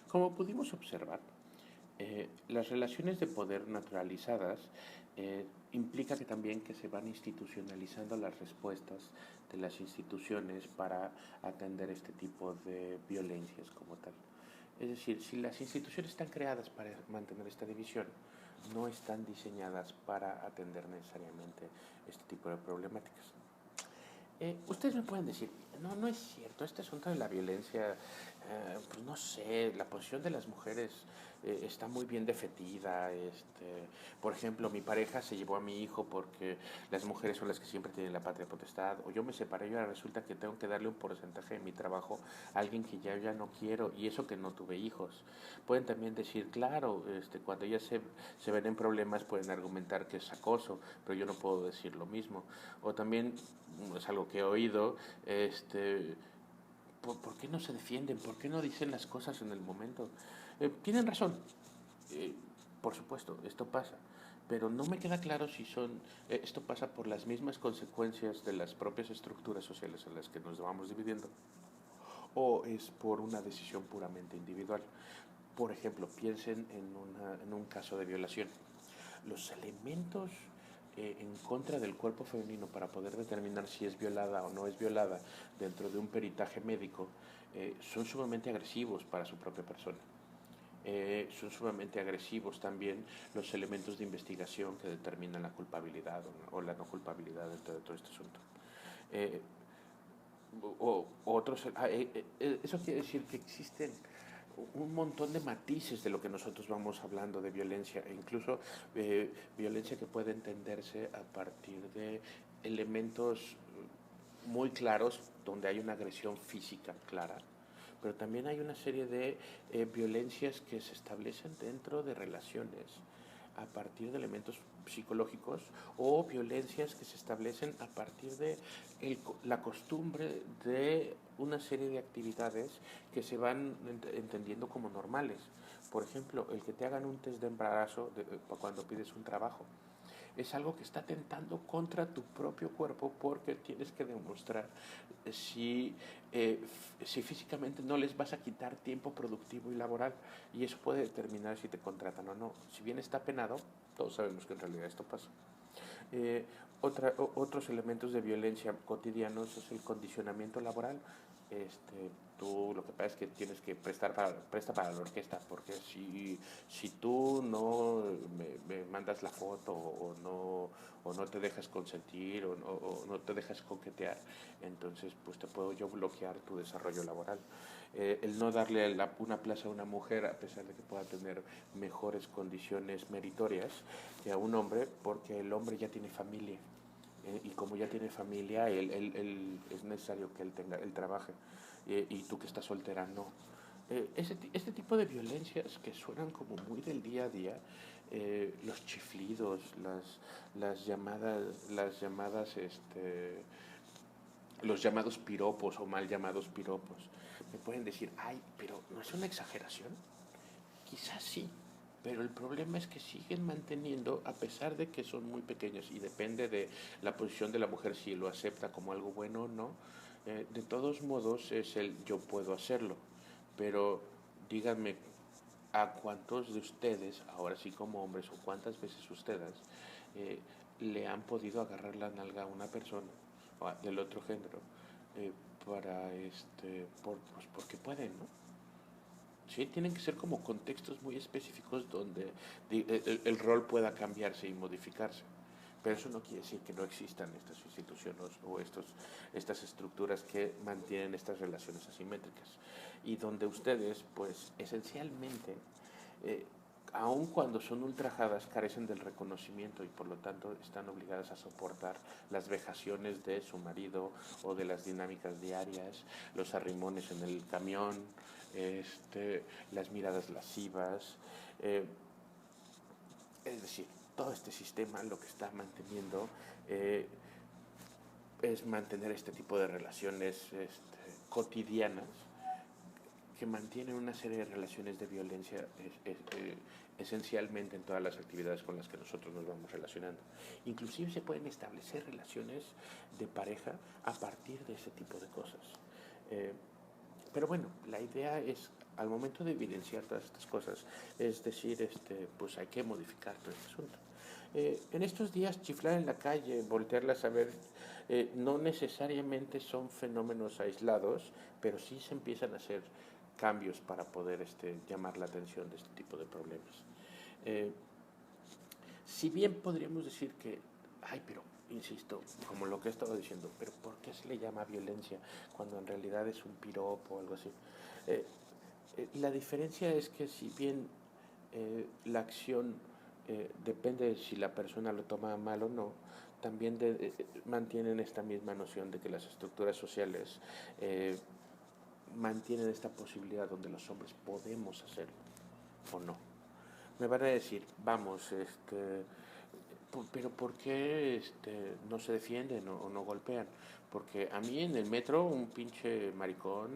Como pudimos observar, las relaciones de poder naturalizadas implica que también que se van institucionalizando las respuestas de las instituciones para atender este tipo de violencias como tal. Es decir, si las instituciones están creadas para mantener esta división, no están diseñadas para atender necesariamente este tipo de problemáticas. Ustedes me pueden decir, no, no es cierto, este asunto de la violencia, pues no sé, la posición de las mujeres está muy bien defendida. Por ejemplo, mi pareja se llevó a mi hijo porque las mujeres son las que siempre tienen la patria potestad, o yo me separé y ahora resulta que tengo que darle un porcentaje de mi trabajo a alguien que ya no quiero, y eso que no tuve hijos. Pueden también decir, claro, cuando ellas se ven en problemas pueden argumentar que es acoso, pero yo no puedo decir lo mismo. O también, es algo que he oído, ¿por qué no se defienden? ¿Por qué no dicen las cosas en el momento? Tienen razón, eh, por supuesto, esto pasa, pero no me queda claro si esto pasa por las mismas consecuencias de las propias estructuras sociales en las que nos vamos dividiendo, o es por una decisión puramente individual. Por ejemplo, piensen en un caso de violación. Los elementos en contra del cuerpo femenino para poder determinar si es violada o no es violada dentro de un peritaje médico son sumamente agresivos para su propia persona. Son sumamente agresivos también los elementos de investigación que determinan la culpabilidad o la no culpabilidad dentro de todo este asunto. Eh, eso quiere decir que existen un montón de matices de lo que nosotros vamos hablando de violencia, e incluso violencia que puede entenderse a partir de elementos muy claros donde hay una agresión física clara, pero también hay una serie de violencias que se establecen dentro de relaciones a partir de elementos psicológicos, o violencias que se establecen a partir de la costumbre de una serie de actividades que se van entendiendo como normales. Por ejemplo, el que te hagan un test de embarazo cuando pides un trabajo es algo que está atentando contra tu propio cuerpo, porque tienes que demostrar si, si físicamente no les vas a quitar tiempo productivo y laboral, y eso puede determinar si te contratan o no. Si bien está penado, todos sabemos que en realidad esto pasa. Eh, Otros elementos de violencia cotidianos es el condicionamiento laboral. Tú lo que pasa es que tienes que presta para la orquesta, porque si tú no me mandas la foto o no te dejas consentir o no te dejas coquetear, entonces pues te puedo yo bloquear tu desarrollo laboral. El no darle una plaza a una mujer a pesar de que pueda tener mejores condiciones meritorias que a un hombre, porque el hombre ya tiene familia. Y como ya tiene familia, es necesario que él trabaje. Y tú que estás soltera, no. Este tipo de violencias que suenan como muy del día a día, los chiflidos, los llamados piropos o mal llamados piropos, me pueden decir, ay, pero ¿no es una exageración? Quizás sí, pero el problema es que siguen manteniendo, a pesar de que son muy pequeños, y depende de la posición de la mujer si lo acepta como algo bueno o no, de todos modos es el yo puedo hacerlo. Pero díganme, ¿a cuántos de ustedes, ahora sí como hombres, o cuántas veces ustedes eh, le han podido agarrar la nalga a una persona del otro género eh, pues porque pueden, ¿no? Sí, tienen que ser como contextos muy específicos donde el rol pueda cambiarse y modificarse. Pero eso no quiere decir que no existan estas instituciones o estas estructuras que mantienen estas relaciones asimétricas. Y donde ustedes, pues, esencialmente, eh, aun cuando son ultrajadas, carecen del reconocimiento y por lo tanto están obligadas a soportar las vejaciones de su marido o de las dinámicas diarias, los arrimones en el camión, las miradas lascivas. Es decir, todo este sistema lo que está manteniendo es mantener este tipo de relaciones cotidianas que mantienen una serie de relaciones de violencia esencialmente en todas las actividades con las que nosotros nos vamos relacionando. Inclusive se pueden establecer relaciones de pareja a partir de ese tipo de cosas. Eh, Pero bueno, la idea es, al momento de evidenciar todas estas cosas, es decir, pues hay que modificar todo este asunto. En estos días, chiflar en la calle, voltearlas a ver, no necesariamente son fenómenos aislados, pero sí se empiezan a hacer cambios para poder llamar la atención de este tipo de problemas. Eh, si bien podríamos decir que, ay, pero, insisto, como lo que he estado diciendo, pero ¿por qué se le llama violencia cuando en realidad es un piropo o algo así? Eh, la diferencia es que si bien la acción depende de si la persona lo toma mal o no, también mantienen esta misma noción de que las estructuras sociales mantienen esta posibilidad donde los hombres podemos hacerlo o no. Me van a decir, vamos, pero ¿por qué no se defienden o no golpean? Porque a mí en el metro un pinche maricón,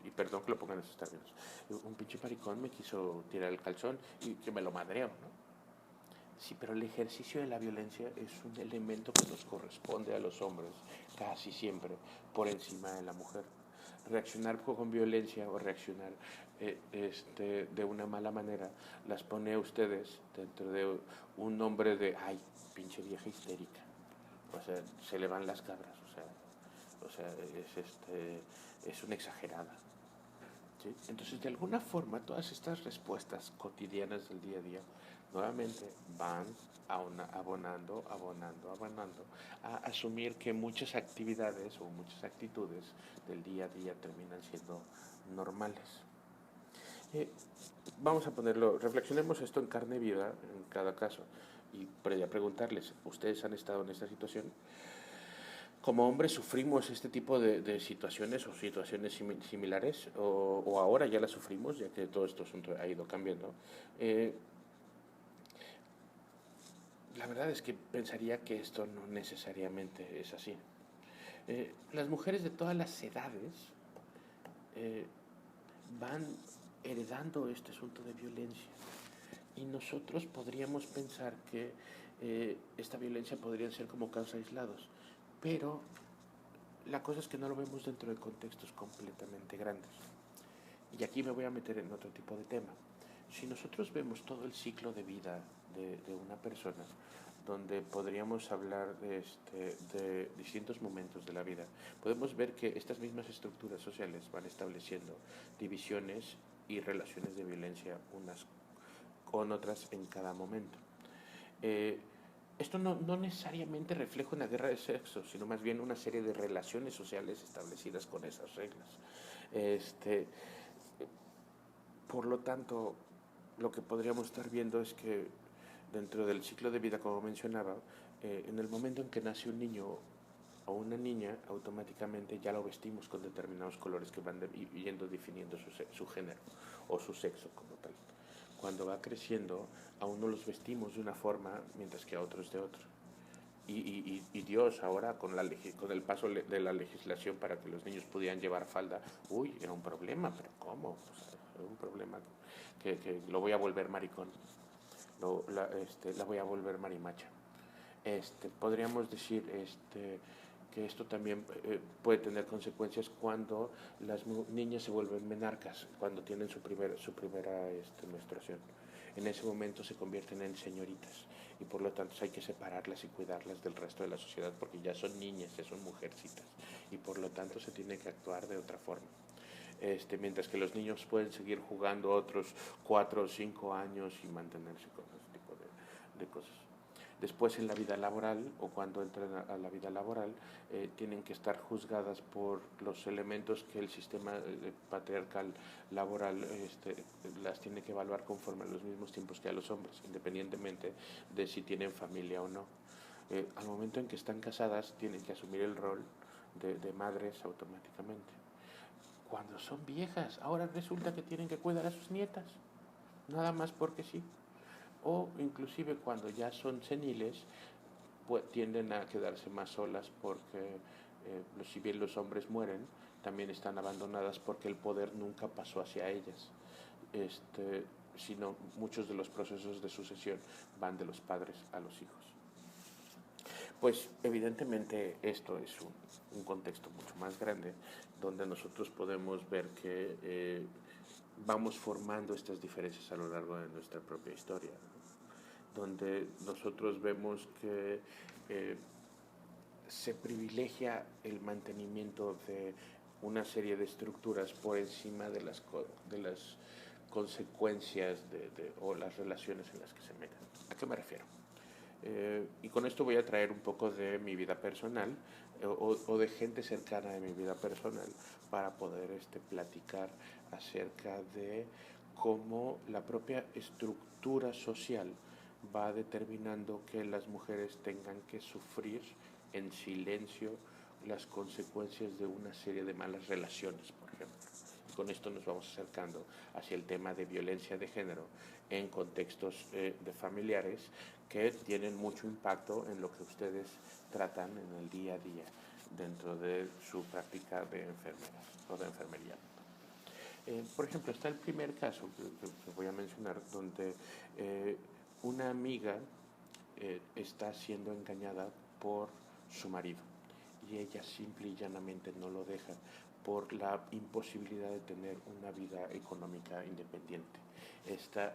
y perdón que lo pongan en esos términos, un pinche maricón me quiso tirar el calzón y que me lo madreo, ¿no? Sí, pero el ejercicio de la violencia es un elemento que nos corresponde a los hombres casi siempre por encima de la mujer. Reaccionar con violencia o reaccionar de una mala manera las pone a ustedes dentro de un nombre de, ay, pinche vieja histérica. O sea, se le van las cabras, o sea es una exagerada. ¿Sí? Entonces, de alguna forma, todas estas respuestas cotidianas del día a día nuevamente van abonando a asumir que muchas actividades o muchas actitudes del día a día terminan siendo normales. Eh, Vamos a ponerlo, reflexionemos esto en carne viva en cada caso y preguntarles, ¿ustedes han estado en esta situación? Como hombres sufrimos este tipo de situaciones o situaciones similares o ahora ya las sufrimos ya que todo esto ha ido cambiando. Eh, la verdad es que pensaría que esto no necesariamente es así. Las mujeres de todas las edades eh, van heredando este asunto de violencia y nosotros podríamos pensar que esta violencia podría ser como casos aislados, pero la cosa es que no lo vemos dentro de contextos completamente grandes. Y aquí me voy a meter en otro tipo de tema. Si nosotros vemos todo el ciclo de vida de una persona, donde podríamos hablar de distintos momentos de la vida, podemos ver que estas mismas estructuras sociales van estableciendo divisiones y relaciones de violencia unas con otras en cada momento. Eh, Esto no necesariamente refleja una guerra de sexos, sino más bien una serie de relaciones sociales establecidas con esas reglas. Este, por lo tanto, lo que podríamos estar viendo es que dentro del ciclo de vida, como mencionaba, en el momento en que nace un niño o una niña, automáticamente ya lo vestimos con determinados colores que van yendo definiendo su género o su sexo como tal. Cuando va creciendo, a uno los vestimos de una forma, mientras que a otros de otra. Y Dios ahora con el paso de la legislación para que los niños pudieran llevar falda, uy, era un problema, pero ¿cómo? O sea, era un problema que lo voy a volver maricón, la voy a volver marimacha. Podríamos decir que esto también puede tener consecuencias cuando las niñas se vuelven menarcas, cuando tienen su primera menstruación. En ese momento se convierten en señoritas y por lo tanto hay que separarlas y cuidarlas del resto de la sociedad porque ya son niñas, ya son mujercitas y por lo tanto se tiene que actuar de otra forma. Mientras que los niños pueden seguir jugando otros 4 o 5 años y mantenerse con ese tipo de cosas. Después en la vida laboral o cuando entran a la vida laboral tienen que estar juzgadas por los elementos que el sistema patriarcal laboral las tiene que evaluar conforme a los mismos tiempos que a los hombres, independientemente de si tienen familia o no. Al momento en que están casadas tienen que asumir el rol de madres automáticamente. Cuando son viejas, ahora resulta que tienen que cuidar a sus nietas, nada más porque sí. O inclusive cuando ya son seniles, pues, tienden a quedarse más solas porque si bien los hombres mueren, también están abandonadas porque el poder nunca pasó hacia ellas, sino muchos de los procesos de sucesión van de los padres a los hijos. Pues evidentemente esto es un contexto mucho más grande donde nosotros podemos ver que vamos formando estas diferencias a lo largo de nuestra propia historia, donde nosotros vemos que se privilegia el mantenimiento de una serie de estructuras por encima de las consecuencias o las relaciones en las que se meten. ¿A qué me refiero? Y con esto voy a traer un poco de mi vida personal o de gente cercana de mi vida personal para poder platicar acerca de cómo la propia estructura social va determinando que las mujeres tengan que sufrir en silencio las consecuencias de una serie de malas relaciones, por ejemplo. Y con esto nos vamos acercando hacia el tema de violencia de género en contextos de familiares que tienen mucho impacto en lo que ustedes tratan en el día a día dentro de su práctica de enfermeras o de enfermería. Por ejemplo, está el primer caso que voy a mencionar, donde una amiga está siendo engañada por su marido y ella simple y llanamente no lo deja por la imposibilidad de tener una vida económica independiente. Esta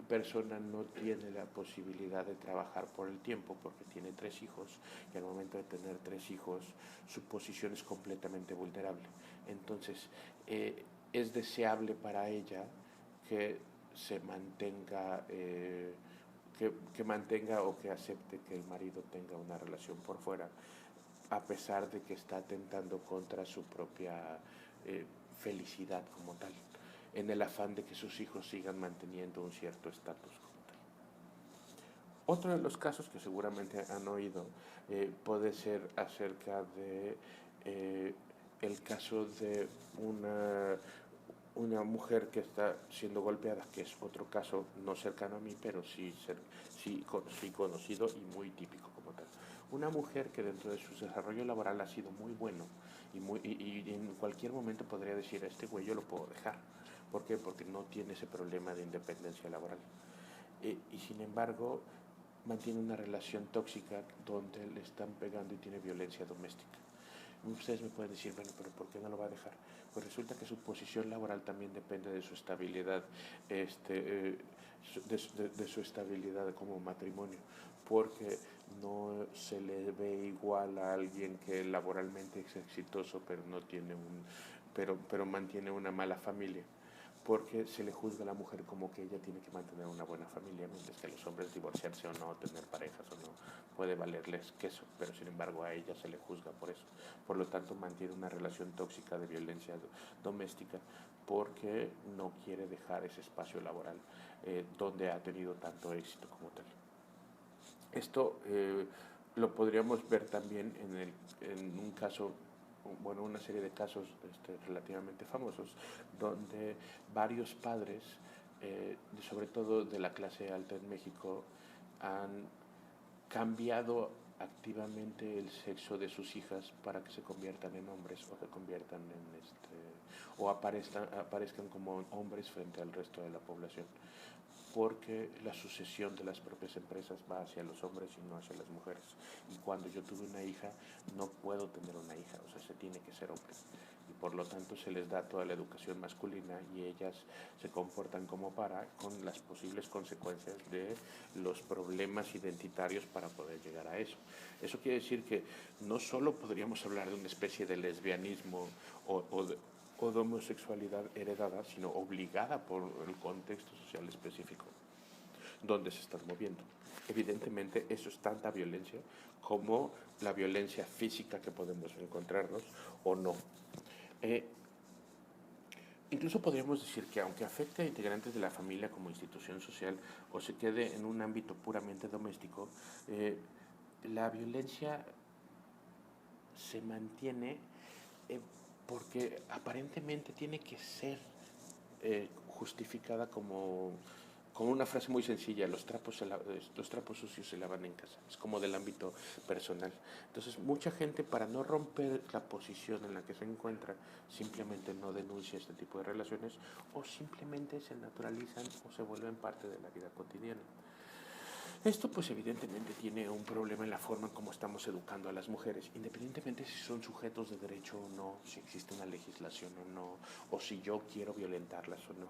persona no tiene la posibilidad de trabajar por el tiempo porque tiene 3 hijos y al momento de tener 3 hijos su posición es completamente vulnerable. Entonces es deseable para ella que se mantenga que mantenga o que acepte que el marido tenga una relación por fuera, a pesar de que está atentando contra su propia felicidad como tal, en el afán de que sus hijos sigan manteniendo un cierto estatus como tal. Otro de los casos que seguramente han oído puede ser acerca de el caso de una mujer que está siendo golpeada, que es otro caso no cercano a mí, pero sí conocido y muy típico como tal. Una mujer que dentro de su desarrollo laboral ha sido muy bueno y en cualquier momento podría decir, a este güey yo lo puedo dejar. ¿Por qué? Porque no tiene ese problema de independencia laboral. Y sin embargo, mantiene una relación tóxica donde le están pegando y tiene violencia doméstica. Ustedes me pueden decir, bueno, pero ¿por qué no lo va a dejar? Pues resulta que su posición laboral también depende de su estabilidad, de su estabilidad como matrimonio, porque no se le ve igual a alguien que laboralmente es exitoso, pero no tiene pero mantiene una mala familia, porque se le juzga a la mujer como que ella tiene que mantener una buena familia, mientras que a los hombres divorciarse o no, tener parejas o no, puede valerles queso, pero sin embargo a ella se le juzga por eso. Por lo tanto, mantiene una relación tóxica de violencia doméstica porque no quiere dejar ese espacio laboral donde ha tenido tanto éxito como tal. Esto lo podríamos ver también en un caso, bueno, una serie de casos relativamente famosos, donde varios padres, sobre todo de la clase alta en México, han cambiado activamente el sexo de sus hijas para que se conviertan en hombres o se conviertan o aparezcan como hombres frente al resto de la población, porque la sucesión de las propias empresas va hacia los hombres y no hacia las mujeres. Y cuando yo tuve una hija, no puedo tener una hija, o sea, se tiene que ser hombre. Y por lo tanto se les da toda la educación masculina y ellas se comportan como con las posibles consecuencias de los problemas identitarios para poder llegar a eso. Eso quiere decir que no solo podríamos hablar de una especie de lesbianismo o de homosexualidad heredada, sino obligada por el contexto social específico donde se están moviendo. Evidentemente eso es tanta violencia como la violencia física que podemos encontrarnos o no. Incluso podríamos decir que aunque afecte a integrantes de la familia como institución social o se quede en un ámbito puramente doméstico, la violencia se mantiene porque aparentemente tiene que ser justificada como una frase muy sencilla: los trapos sucios se lavan en casa. Es como del ámbito personal. Entonces mucha gente, para no romper la posición en la que se encuentra, simplemente no denuncia este tipo de relaciones o simplemente se naturalizan o se vuelven parte de la vida cotidiana. Esto pues evidentemente tiene un problema en la forma en cómo estamos educando a las mujeres, independientemente si son sujetos de derecho o no, si existe una legislación o no, o si yo quiero violentarlas o no.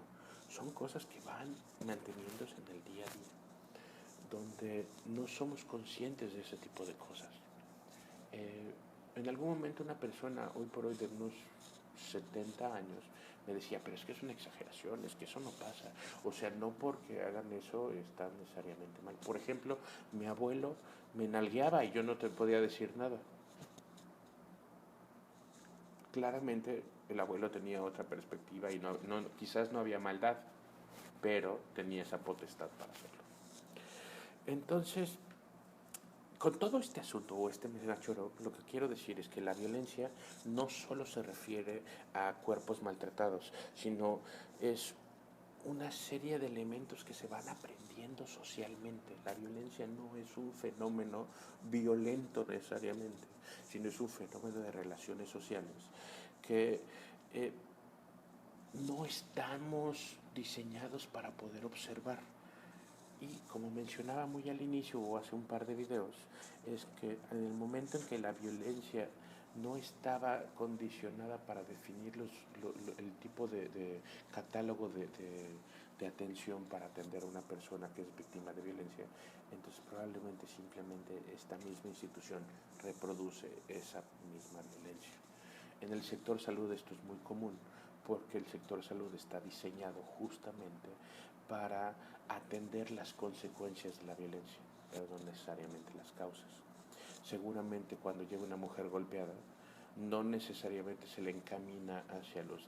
Son cosas que van manteniéndose en el día a día, donde no somos conscientes de ese tipo de cosas. Eh, en algún momento una persona, hoy por hoy de unos 70 años, me decía, pero es que es una exageración, es que eso no pasa. O sea, no porque hagan eso está necesariamente mal. Por ejemplo, mi abuelo me nalgueaba y yo no te podía decir nada. Claramente el abuelo tenía otra perspectiva y quizás no había maldad, pero tenía esa potestad para hacerlo. Entonces, con todo este asunto o este megachoro, lo que quiero decir es que la violencia no solo se refiere a cuerpos maltratados, sino es una serie de elementos que se van aprendiendo socialmente. La violencia no es un fenómeno violento necesariamente, sino es un fenómeno de relaciones sociales que eh, no estamos diseñados para poder observar. Y como mencionaba muy al inicio o hace un par de videos, es que en el momento en que la violencia no estaba condicionada para definir el tipo de catálogo de atención para atender a una persona que es víctima de violencia, entonces probablemente simplemente esta misma institución reproduce esa misma violencia. En el sector salud esto es muy común porque el sector salud está diseñado justamente para atender las consecuencias de la violencia, pero no necesariamente las causas. Seguramente cuando llega una mujer golpeada, no necesariamente se le encamina hacia los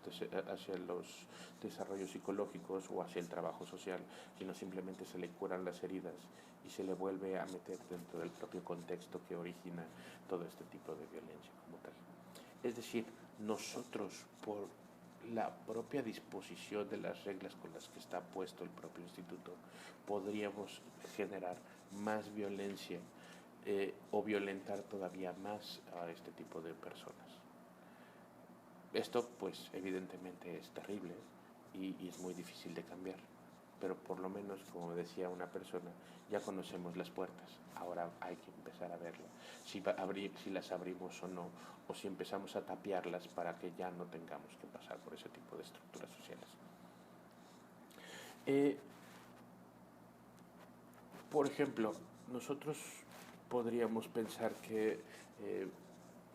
desarrollos psicológicos o hacia el trabajo social, sino simplemente se le curan las heridas y se le vuelve a meter dentro del propio contexto que origina todo este tipo de violencia como tal. Es decir, nosotros por la propia disposición de las reglas con las que está puesto el propio instituto, podríamos generar más violencia o violentar todavía más a este tipo de personas. Esto pues evidentemente es terrible y es muy difícil de cambiar, pero por lo menos, como decía una persona, ya conocemos las puertas, ahora hay que empezar a verlas, si las abrimos o no, o si empezamos a tapiarlas para que ya no tengamos que pasar por ese tipo de estructuras sociales. Eh, por ejemplo, nosotros podríamos pensar que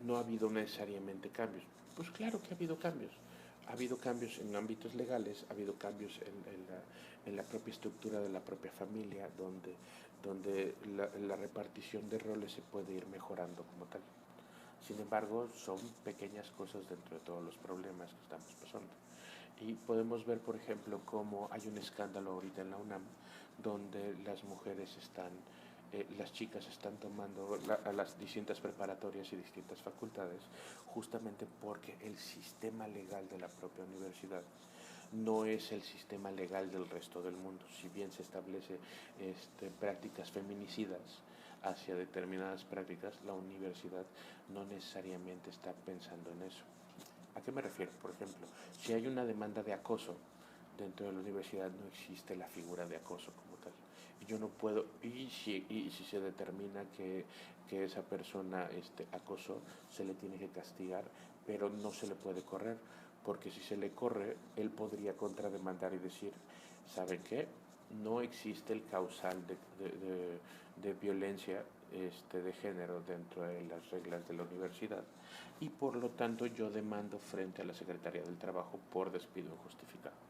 no ha habido necesariamente cambios. Pues claro que ha habido cambios. Ha habido cambios en ámbitos legales, ha habido cambios en la propia estructura de la propia familia, donde la repartición de roles se puede ir mejorando como tal. Sin embargo, son pequeñas cosas dentro de todos los problemas que estamos pasando. Y podemos ver, por ejemplo, cómo hay un escándalo ahorita en la UNAM, donde las chicas están tomando a las distintas preparatorias y distintas facultades, justamente porque el sistema legal de la propia universidad no es el sistema legal del resto del mundo. Si bien se establece prácticas feminicidas hacia determinadas prácticas, la universidad no necesariamente está pensando en eso. ¿A qué me refiero? Por ejemplo, si hay una demanda de acoso dentro de la universidad, no existe la figura de acoso como tal. Y yo no puedo, y si se determina que esa persona acosó, se le tiene que castigar, pero no se le puede correr, porque si se le corre, él podría contrademandar y decir, ¿saben qué? No existe el causal de violencia de género dentro de las reglas de la universidad y por lo tanto yo demando frente a la Secretaría del Trabajo por despido injustificado.